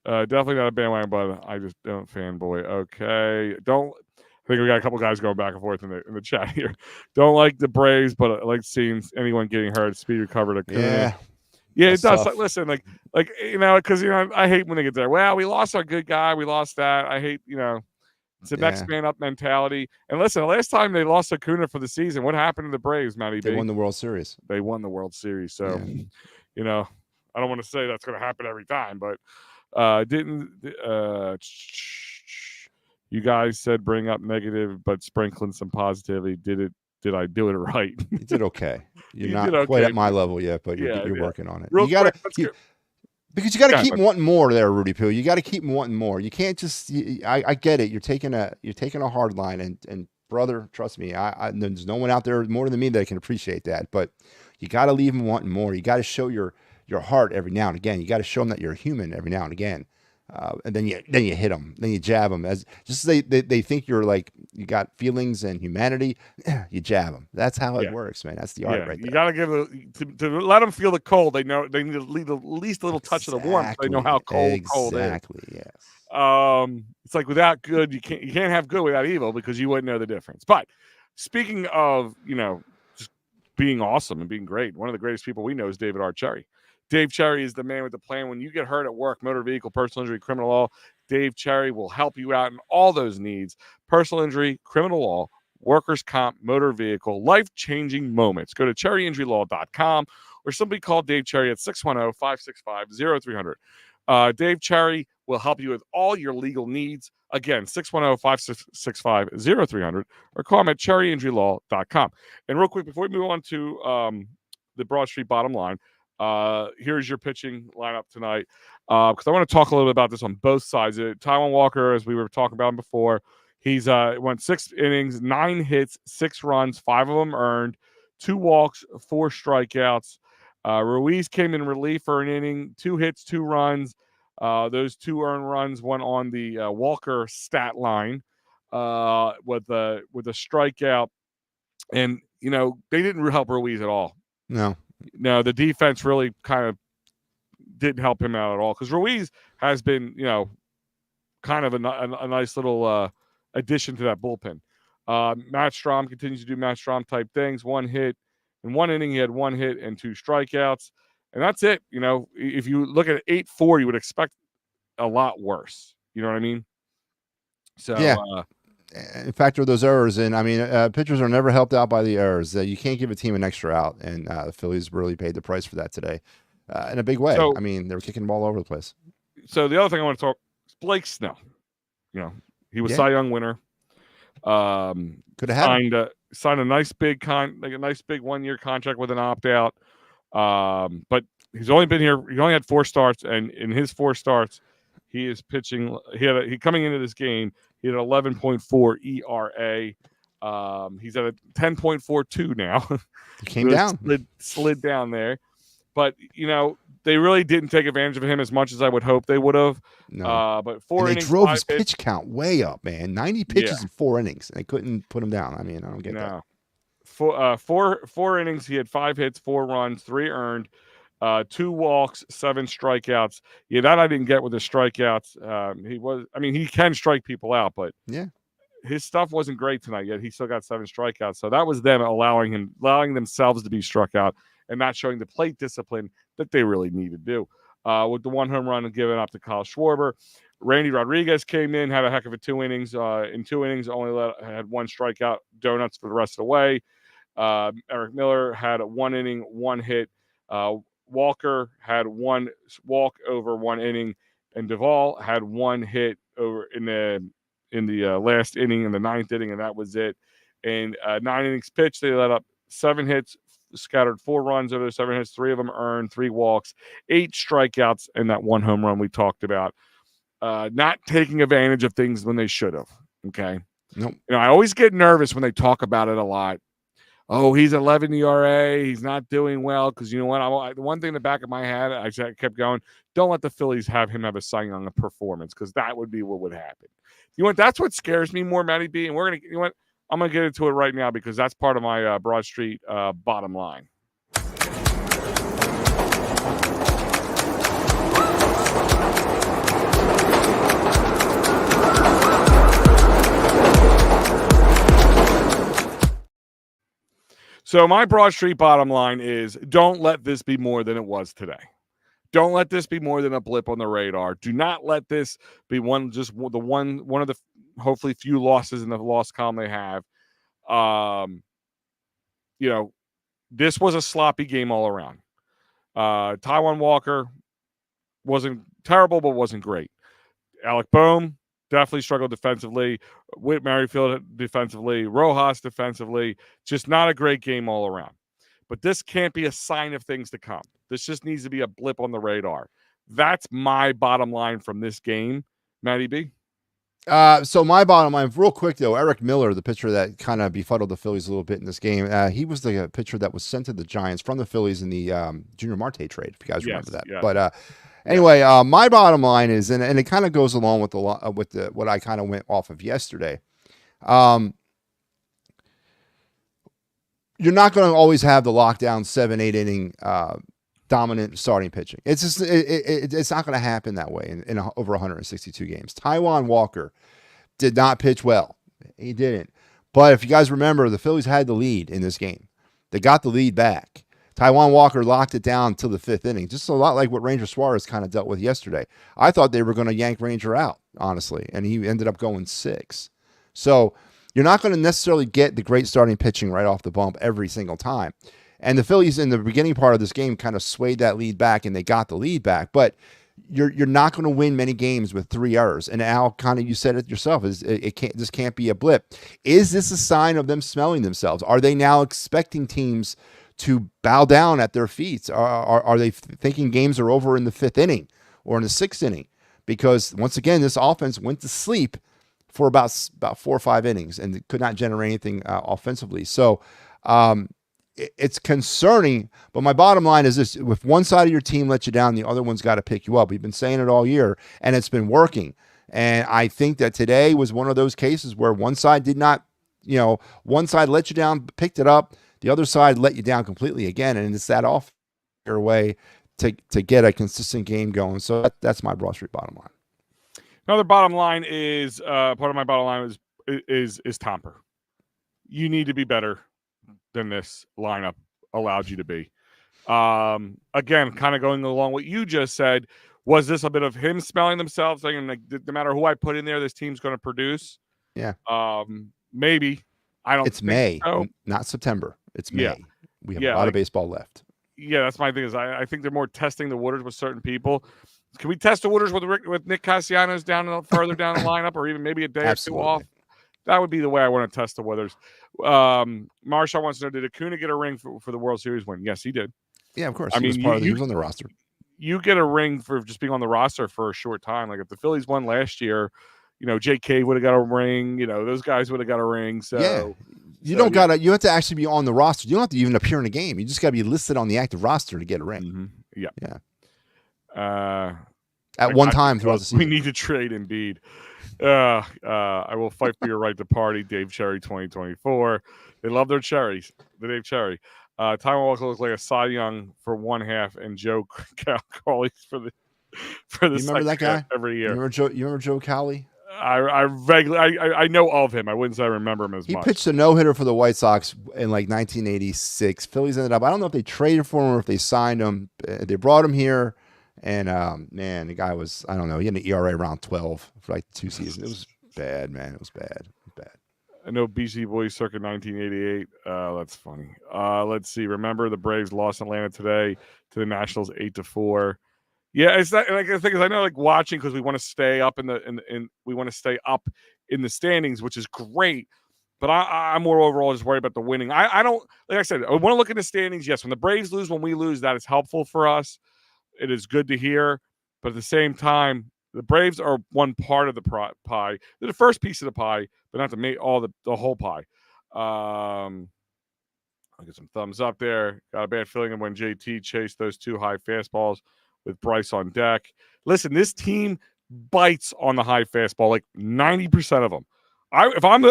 Definitely not a bandwagon, but I just don't fanboy. Okay. I think we got a couple guys going back and forth in the chat here. Don't like the Braves, but I like seeing anyone getting hurt. Speed recovered. Yeah, it does. Listen, like because I hate when they get there. Well, we lost our good guy. We lost that. I hate it's a next man up mentality. And listen, the last time they lost Acuna for the season, what happened to the Braves, Matty B? They won the World Series. They won the World Series. So, I don't want to say that's going to happen every time, but you guys said bring up negative, but sprinkling some positivity. Did I do it right? You did okay. You're not quite at my level yet, but you're working on it. Real quick, because you got to keep wanting more there, Rudy Poo. You got to keep wanting more. You can't just. I get it. You're taking a hard line, and brother, trust me, there's no one out there more than me that can appreciate that. But you got to leave them wanting more. You got to show your heart every now and again. You got to show them that you're human every now and again. And then you hit them, then you jab them they think you're like you got feelings and humanity. You jab them. That's how it works, man. That's the art right there. You got to give to let them feel the cold. They know they need to leave at least a little touch of the warmth. So they know how cold is. Exactly. Yes. It's like without good, you can't have good without evil because you wouldn't know the difference. But speaking of just being awesome and being great, one of the greatest people we know is David R. Cherry. Dave Cherry is the man with the plan. When you get hurt at work, motor vehicle, personal injury, criminal law, Dave Cherry will help you out in all those needs. Personal injury, criminal law, workers' comp, motor vehicle, life-changing moments. Go to cherryinjurylaw.com or simply call Dave Cherry at 610-565-0300. Dave Cherry will help you with all your legal needs. Again, 610-565-0300 or call him at cherryinjurylaw.com. And real quick, before we move on to the Broad Street bottom line, here's your pitching lineup tonight because I want to talk a little bit about this on both sides. Taijuan Walker, as we were talking about him before, he's went 6 innings, 9 hits, 6 runs, 5 of them earned, 2 walks, 4 strikeouts. Ruiz came in relief for an inning, 2 hits, 2 runs. Those 2 earned runs went on the Walker stat line with a strikeout, and they didn't help Ruiz at all. No, the defense really kind of didn't help him out at all because Ruiz has been, kind of a nice little addition to that bullpen. Matt Strahm continues to do Matt Strahm type things. 1 hit in 1 inning, he had 1 hit and 2 strikeouts, and that's it. If you look at 8-4, you would expect a lot worse. You know what I mean? So yeah. Factor those errors in. I mean, pitchers are never helped out by the errors. You can't give a team an extra out, and the Phillies really paid the price for that today in a big way. I mean, they were kicking the ball all over the place. So the other thing I want to talk is Blake Snell. He was Cy Young winner. Could have signed a nice big 1-year contract with an opt-out. But he's only been here. He only had 4 starts, and in his 4 starts, he is pitching. He coming into this game. He had an 11.4 ERA. He's at a 10.42 now. He came down. Slid down there. But, they really didn't take advantage of him as much as I would hope they would have. No. But 4 innings. They drove his pitch count way up, man. 90 pitches in 4 innings. They couldn't put him down. I mean, I don't get that. 4 innings, he had 5 hits, 4 runs, 3 earned. 2 walks, 7 strikeouts. Yeah, that I didn't get with the strikeouts. He can strike people out, but his stuff wasn't great tonight. Yet he still got 7 strikeouts. So that was them allowing themselves to be struck out and not showing the plate discipline that they really need to do. With the 1 home run given up to Kyle Schwarber, Randy Rodriguez came in, had a heck of a 2 innings. In 2 innings, only had 1 strikeout, donuts for the rest of the way. Eric Miller had a 1 inning, 1 hit. Walker had one walk over 1 inning, and Duvall had one hit over in the last inning in the ninth inning, and that was it. And 9 innings pitched, they let up 7 hits, scattered 4 runs over 7 hits, 3 of them earned, 3 walks, 8 strikeouts, and that 1 home run we talked about. Not taking advantage of things when they should have. Okay. Nope. I always get nervous when they talk about it a lot. Oh, he's 11 ERA. He's not doing well because you know what? The one thing in the back of my head, I kept going. Don't let the Phillies have him have a Cy Young performance because that would be what would happen. You know what? That's what scares me more, Matty B. And we're gonna, you know what? I'm gonna get into it right now because that's part of my Broad Street bottom line. So my Broad Street bottom line is don't let this be more than it was today. Don't let this be more than a blip on the radar. Do not let this be one of the hopefully few losses in the loss column they have. This was a sloppy game all around. Taijuan Walker wasn't terrible, but wasn't great. Alec Boehm definitely struggled defensively. Whit Merrifield defensively. Rojas defensively. Just not a great game all around. But this can't be a sign of things to come. This just needs to be a blip on the radar. That's my bottom line from this game, Matty B. So my bottom line, real quick though, Eric Miller, the pitcher that kind of befuddled the Phillies a little bit in this game, he was the pitcher that was sent to the Giants from the Phillies in the Junior Marte trade, if you guys remember that. Yes. But anyway, my bottom line is, and it kind of goes along with what I kind of went off of yesterday. You're not going to always have the lockdown 7-8 inning dominant starting pitching. It's just it's not going to happen that way in over 162 games. Taijuan Walker did not pitch well. He didn't. But if you guys remember, the Phillies had the lead in this game. They got the lead back. Taijuan Walker locked it down till the 5th inning, just a lot like what Ranger Suarez kind of dealt with yesterday. I thought they were going to yank Ranger out, honestly, and he ended up going 6. So you're not going to necessarily get the great starting pitching right off the bump every single time. And the Phillies in the beginning part of this game kind of swayed that lead back, and they got the lead back. But you're not going to win many games with 3 errors. And Al, kind of, you said it yourself, this can't be a blip. Is this a sign of them smelling themselves? Are they now expecting teams to bow down at their feet? Are they thinking games are over in the 5th inning or in the 6th inning? Because once again, this offense went to sleep for about 4 or 5 innings and could not generate anything offensively. So it's concerning, but my bottom line is this: if one side of your team lets you down, the other one's got to pick you up. We've been saying it all year, and it's been working. And I think that today was one of those cases where one side did not, one side let you down, picked it up. The other side let you down completely again, and it's that off your way to get a consistent game going. So that's my Broad Street bottom line. Another bottom line is part of my bottom line is Tomper. You need to be better than this lineup allowed you to be. Again, kind of going along what you just said, was this a bit of him smelling themselves, saying, like, no matter who I put in there, this team's going to produce? Yeah. Maybe. I don't. It's May, not September. It's May. Yeah. We have a lot of baseball left. Yeah, that's my thing. Is I think they're more testing the waters with certain people. Can we test the waters with Nick Castellanos further down the lineup, or even maybe a day or two off? That would be the way I want to test the waters. Marshall wants to know, did Acuna get a ring for the World Series win? Yes, he did. Yeah, of course. He was on the roster. You get a ring for just being on the roster for a short time. Like if the Phillies won last year, J.K. would have got a ring. Those guys would have got a ring. So yeah. You have to actually be on the roster. You don't have to even appear in a game. You just got to be listed on the active roster to get a ring. Mm-hmm. Yeah. At one time throughout the season. We need to trade Embiid. I will fight for your right to party, Dave Cherry 2024. They love their cherries. The Dave Cherry. Taijuan Walker looks like a Cy Young for one half, and Joe Cawley for the you remember that guy every year. You remember Joe Cawley? I know of him. I wouldn't say I remember him as much. He pitched a no-hitter for the White Sox in like 1986. Phillies ended up, I don't know if they traded for him or if they signed him. They brought him here, and man, the guy was, I don't know, he had an ERA around 12 for like 2 seasons. It was bad, man. It was bad. I know BC Boys circa 1988. That's funny. Let's see. Remember the Braves lost Atlanta today to the Nationals 8-4. Yeah, it's not like the thing is I know like watching because we want to stay up in we want to stay up in the standings, which is great. But I'm more overall just worried about the winning. I don't like I said, I want to look at the standings. Yes, when the Braves lose, when we lose, that is helpful for us. It is good to hear. But at the same time, the Braves are one part of the pie. They're the first piece of the pie, but not to make all the whole pie. I'll get some thumbs up there. Got a bad feeling when JT chased those two high fastballs with Bryce on deck. Listen, this team bites on the high fastball, like 90% of them. If I'm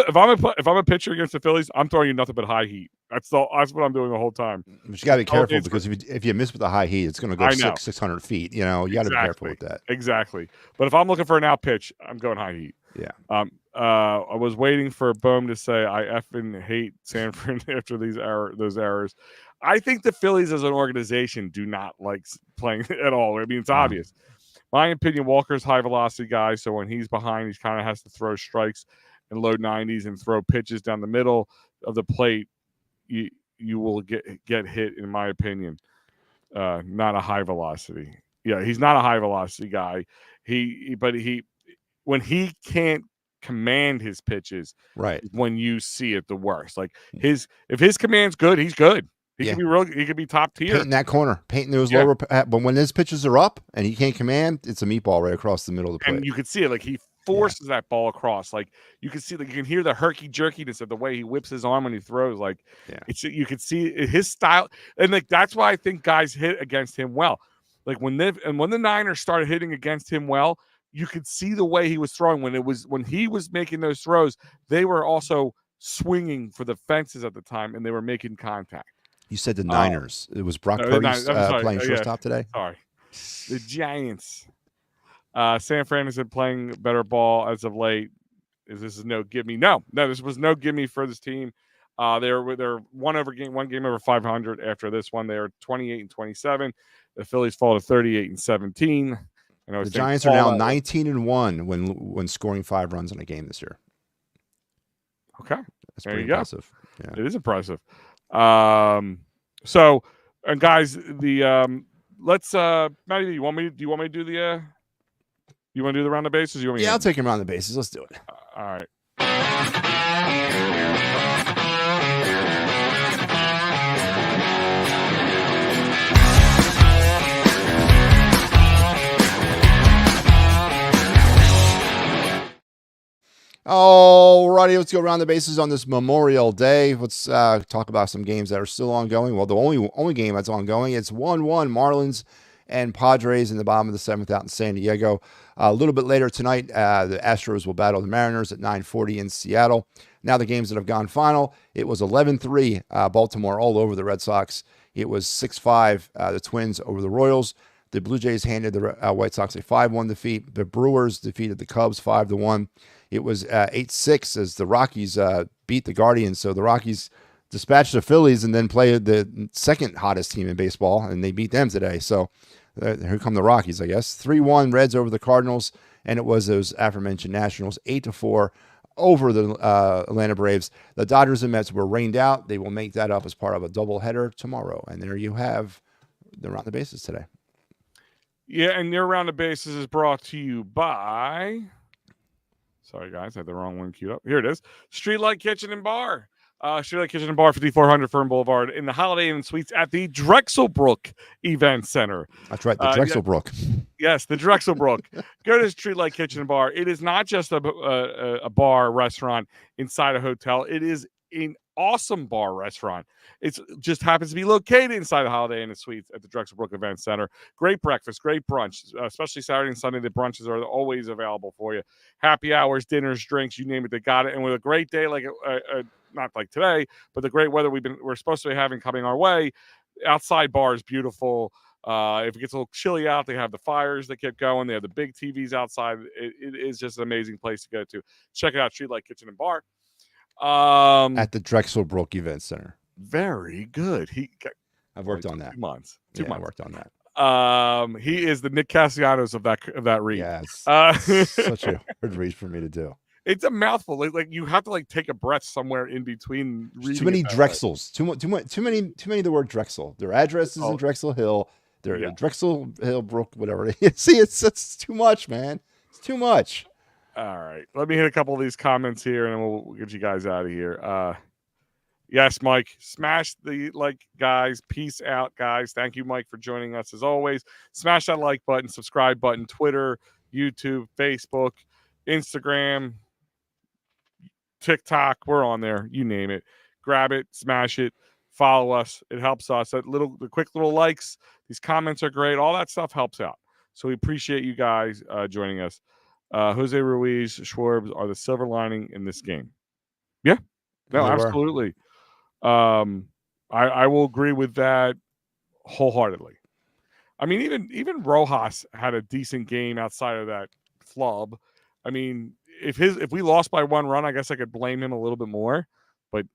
a pitcher against the Phillies, I'm throwing you nothing but high heat. That's what I'm doing the whole time. But you got to be careful because if you miss with the high heat, it's going to go 600 feet. You know, you got to be careful with that. Exactly. But if I'm looking for an out pitch, I'm going high heat. Yeah. I was waiting for Bohm to say I effing hate Sanford after those errors. I think the Phillies as an organization do not like playing at all. I mean, it's obvious. My opinion, Walker's high velocity guy, so when he's behind, he kind of has to throw strikes in low 90s and throw pitches down the middle of the plate. You will get hit, in my opinion. Not a high velocity. Yeah, he's not a high velocity guy. But when he can't command his pitches, right, when you see it the worst. Like if his command's good, he's good. He could be top tier. Painting that corner, painting those lower. But when his pitches are up and he can't command, it's a meatball right across the middle of the plate. And you could see it, like he forces that ball across. Like you can see, like you can hear the herky jerkiness of the way he whips his arm when he throws. Like you could see his style, and like that's why I think guys hit against him well. Like when the Niners started hitting against him well, you could see the way he was throwing. When he was making those throws, they were also swinging for the fences at the time, and they were making contact. You said the Niners. It was Brock Purdy's playing shortstop today. Sorry, the Giants. San Fran has been playing better ball as of late. This is no gimme. No, this was no gimme for this team. They're one game over 500 after this one. They're 28-27. The Phillies fall to 38-17. The Giants are now 19-1 when scoring 5 runs in a game this year. Okay, that's pretty impressive. Yeah. It is impressive. So, and guys, let's Matty, do you want me to do the you want to do the round of bases? You want me I'll take him around the bases. Let's do it. All right. Alrighty, let's go around the bases on this Memorial Day. Let's talk about some games that are still ongoing. Well, the only game that's ongoing, it's 1-1 Marlins and Padres in the bottom of the 7th out in San Diego. A little bit later tonight, the Astros will battle the Mariners at 9:40 in Seattle. Now the games that have gone final, it was 11-3 Baltimore all over the Red Sox. It was 6-5 the Twins over the Royals. The Blue Jays handed the White Sox a 5-1 defeat. The Brewers defeated the Cubs 5-1. It was 8-6 as the Rockies beat the Guardians. So the Rockies dispatched the Phillies and then played the second hottest team in baseball, and they beat them today. So here come the Rockies, I guess. 3-1 Reds over the Cardinals, and it was those aforementioned Nationals 8-4 over the Atlanta Braves. The Dodgers and Mets were rained out. They will make that up as part of a doubleheader tomorrow. And there you have the round the bases today. Yeah, and your round of bases is brought to you by... Sorry, guys, I had the wrong one queued up. Here it is. Streetlight Kitchen and Bar. Streetlight Kitchen and Bar, 5400 Fern Boulevard in the Holiday Inn Suites at the Drexelbrook Event Center. That's right, the Drexelbrook. Yes, the Drexelbrook. Go to Streetlight Kitchen and Bar. It is not just a bar restaurant inside a hotel. It is an awesome bar restaurant. It just happens to be located inside the Holiday Inn Suites at the Drexelbrook Event Center. Great breakfast, great brunch, especially Saturday and Sunday. The brunches are always available for you. Happy hours, dinners, drinks, you name it, they got it. And with a great day like not like today, but the great weather we're supposed to be having coming our way, outside bar is beautiful. If it gets a little chilly out, they have the fires that get going. They have the big TVs outside. It is just an amazing place to go to. Check it out, Streetlight Kitchen and Bar. At the Drexelbrook Event Center. Very good. I've worked on that. 2 months. I worked on that. He is the Nick Castellanos of that read. Yeah, it's such a hard read for me to do. It's a mouthful. Like you have to like take a breath somewhere in between. Too many Drexels. Too many of the word Drexel. Their address is in Drexel Hill. They're Drexel Hill Brook, whatever. See, it's too much, man. It's too much. All right. Let me hit a couple of these comments here and then we'll get you guys out of here. Yes, Mike. Smash the like, guys. Peace out, guys. Thank you, Mike, for joining us as always. Smash that like button, subscribe button, Twitter, YouTube, Facebook, Instagram, TikTok. We're on there. You name it. Grab it, smash it, follow us. It helps us. The quick little likes, these comments are great. All that stuff helps out. So we appreciate you guys joining us. Jose Ruiz, Schwarbs are the silver lining in this game. Yeah. No, absolutely. I will agree with that wholeheartedly. I mean, even Rojas had a decent game outside of that flub. I mean, if we lost by 1 run, I guess I could blame him a little bit more, but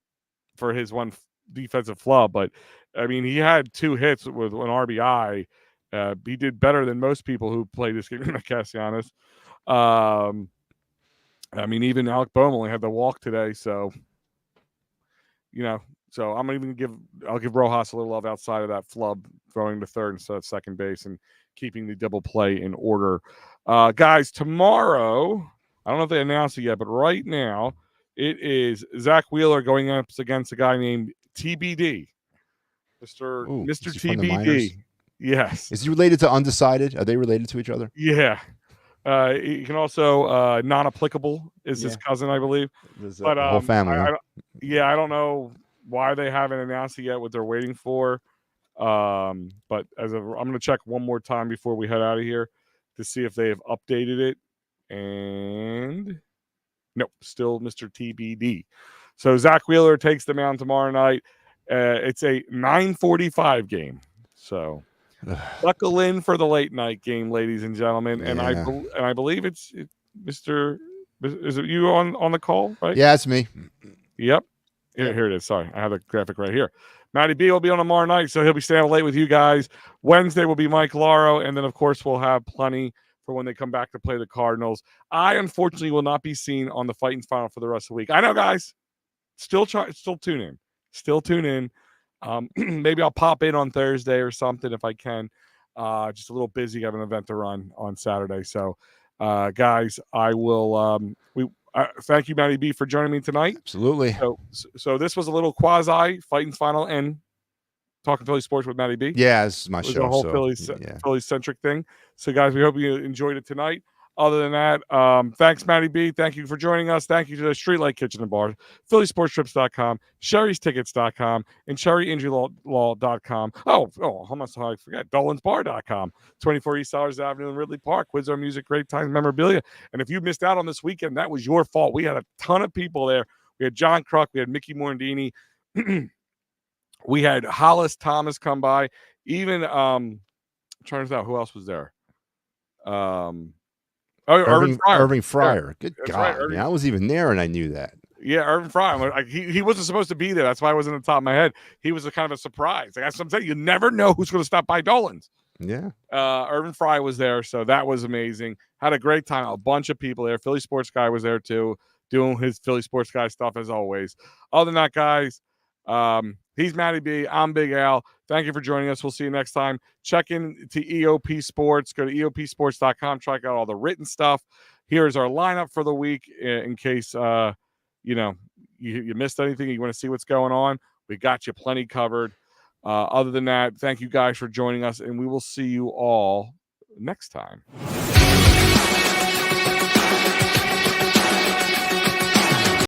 for his one defensive flub. But I mean, he had 2 hits with an RBI. He did better than most people who played this game, Castellanos. I mean, even Alec Boehm only had the walk today, so so I'll give Rojas a little love outside of that flub, throwing to third instead of second base and keeping the double play in order. Guys, tomorrow, I don't know if they announced it yet, but right now it is Zach Wheeler going up against a guy named TBD. Mr. TBD. Yes. Is he related to Undecided? Are they related to each other? Yeah. He can also non-applicable is his cousin, I believe. But the whole family. I don't know why they haven't announced it yet. What they're waiting for. But I'm going to check one more time before we head out of here to see if they have updated it. And no, still Mr. TBD. So Zach Wheeler takes the mound tomorrow night. It's a 9:45 game. So. Buckle in for the late night game, ladies and gentlemen. And I believe it's Mr. Is it you on the call, right? Yeah, it's me. Yep. Here it is. Sorry, I have the graphic right here. Matty B will be on tomorrow night, so he'll be staying late with you guys. Wednesday will be Mike Laro, and then of course we'll have plenty for when they come back to play the Cardinals. I unfortunately will not be seen on the Fighting Final for the rest of the week. I know, guys. Still tune in. Still tune in. Maybe I'll pop in on Thursday or something if I can. Just a little busy. I have an event to run on Saturday. So, guys, I will. Thank you, Matty B, for joining me tonight. Absolutely. So this was a little quasi Fighting Final and Talking Philly Sports with Matty B. Yeah, this is my show. A whole Philly centric thing. So, guys, we hope you enjoyed it tonight. Other than that, thanks, Matty B. Thank you for joining us. Thank you to the Streetlight Kitchen and Bar, PhillySportsTrips.com, Sherry'sTickets.com, and SherryInjuryLaw.com. Oh, how much did I forget? DolansBar.com, 24 East Sellers Avenue in Ridley Park. Quizzo Music, Great Times, Memorabilia. And if you missed out on this weekend, that was your fault. We had a ton of people there. We had John Kruk. We had Mickey Morandini. We had Hollis Thomas come by. Even, I'm trying to think who else was there. Irving Fryer. Yeah, Good God. Right, I was even there and I knew that. Yeah, Irving Fryer. He wasn't supposed to be there. That's why I wasn't on the top of my head. He was a kind of a surprise. That's what I'm saying. You never know who's going to stop by Dolan's. Yeah. Irving Fryer was there, so that was amazing. Had a great time. A bunch of people there. Philly Sports Guy was there too, doing his Philly Sports Guy stuff as always. Other than that, guys, he's Matty B. I'm Big Al. Thank you for joining us. We'll see you next time. Check in to EOP Sports. Go to EOPsports.com. Check out all the written stuff. Here's our lineup for the week in case you missed anything. You want to see what's going on. We got you plenty covered. Other than that, thank you guys for joining us, and we will see you all next time.